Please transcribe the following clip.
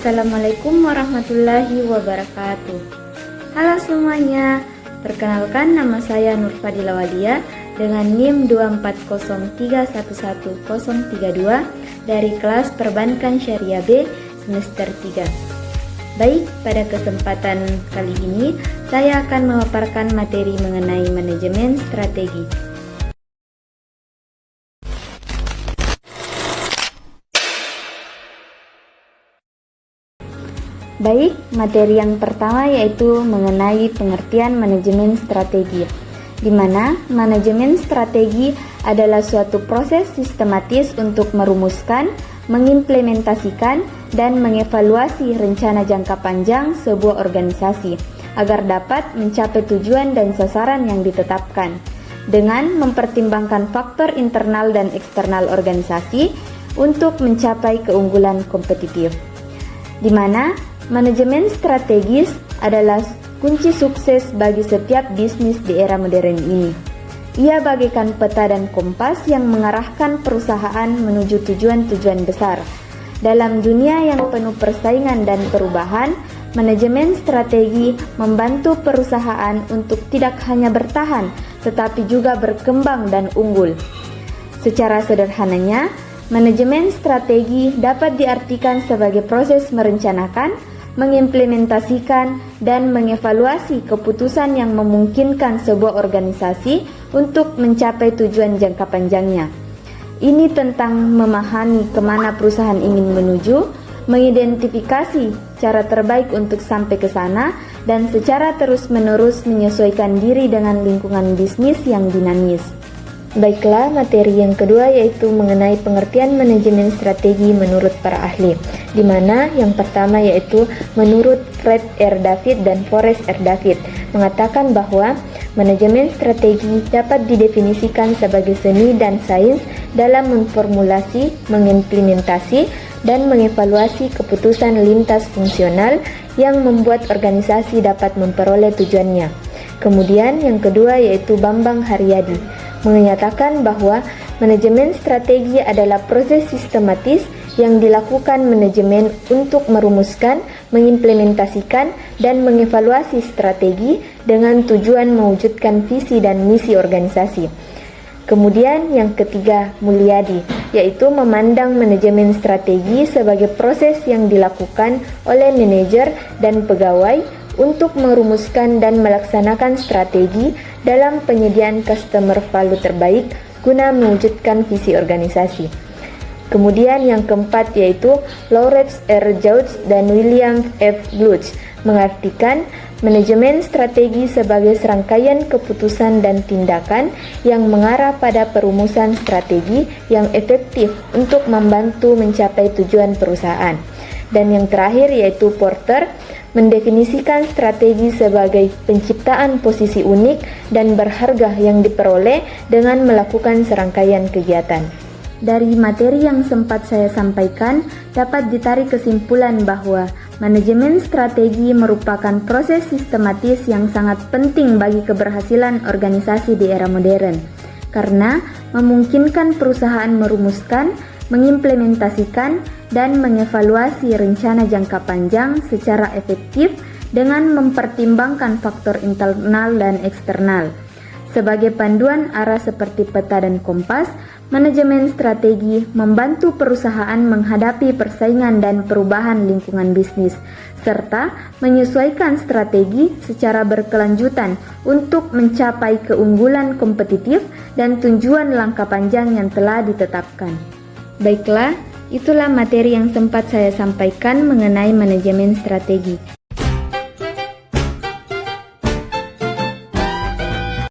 Assalamualaikum warahmatullahi wabarakatuh. Halo semuanya, perkenalkan nama saya Nurfadila Wadia dengan NIM 240311032 dari kelas Perbankan Syariah B semester 3. Baik, pada kesempatan kali ini saya akan memaparkan materi mengenai manajemen strategi. Baik, materi yang pertama yaitu mengenai pengertian manajemen strategi, di mana manajemen strategi adalah suatu proses sistematis untuk merumuskan, mengimplementasikan, dan mengevaluasi rencana jangka panjang sebuah organisasi agar dapat mencapai tujuan dan sasaran yang ditetapkan, dengan mempertimbangkan faktor internal dan eksternal organisasi untuk mencapai keunggulan kompetitif, di mana manajemen strategis adalah kunci sukses bagi setiap bisnis di era modern ini. Ia bagaikan peta dan kompas yang mengarahkan perusahaan menuju tujuan-tujuan besar. Dalam dunia yang penuh persaingan dan perubahan, manajemen strategi membantu perusahaan untuk tidak hanya bertahan, tetapi juga berkembang dan unggul. Secara sederhananya, manajemen strategi dapat diartikan sebagai proses merencanakan, mengimplementasikan, dan mengevaluasi keputusan yang memungkinkan sebuah organisasi untuk mencapai tujuan jangka panjangnya. Ini tentang memahami kemana perusahaan ingin menuju, mengidentifikasi cara terbaik untuk sampai ke sana, dan secara terus-menerus menyesuaikan diri dengan lingkungan bisnis yang dinamis. Baiklah, materi yang kedua yaitu mengenai pengertian manajemen strategi menurut para ahli, di mana yang pertama yaitu menurut Fred R. David dan Forrest R. David mengatakan bahwa manajemen strategi dapat didefinisikan sebagai seni dan sains dalam memformulasi, mengimplementasi, dan mengevaluasi keputusan lintas fungsional yang membuat organisasi dapat memperoleh tujuannya. Kemudian yang kedua yaitu Bambang Haryadi menyatakan bahwa manajemen strategi adalah proses sistematis yang dilakukan manajemen untuk merumuskan, mengimplementasikan, dan mengevaluasi strategi dengan tujuan mewujudkan visi dan misi organisasi. Kemudian yang ketiga, Mulyadi, yaitu memandang manajemen strategi sebagai proses yang dilakukan oleh manajer dan pegawai untuk merumuskan dan melaksanakan strategi dalam penyediaan customer value terbaik guna mewujudkan visi organisasi. Kemudian yang keempat yaitu Lawrence R. George dan William F. Gluck mengartikan manajemen strategi sebagai serangkaian keputusan dan tindakan yang mengarah pada perumusan strategi yang efektif untuk membantu mencapai tujuan perusahaan. Dan yang terakhir yaitu Porter mendefinisikan strategi sebagai penciptaan posisi unik dan berharga yang diperoleh dengan melakukan serangkaian kegiatan. Dari materi yang sempat saya sampaikan, dapat ditarik kesimpulan bahwa manajemen strategi merupakan proses sistematis yang sangat penting bagi keberhasilan organisasi di era modern, karena memungkinkan perusahaan merumuskan, mengimplementasikan, dan mengevaluasi rencana jangka panjang secara efektif dengan mempertimbangkan faktor internal dan eksternal. Sebagai panduan arah seperti peta dan kompas, manajemen strategi membantu perusahaan menghadapi persaingan dan perubahan lingkungan bisnis, serta menyesuaikan strategi secara berkelanjutan untuk mencapai keunggulan kompetitif dan tujuan langkah panjang yang telah ditetapkan. Baiklah, itulah materi yang sempat saya sampaikan mengenai manajemen strategi.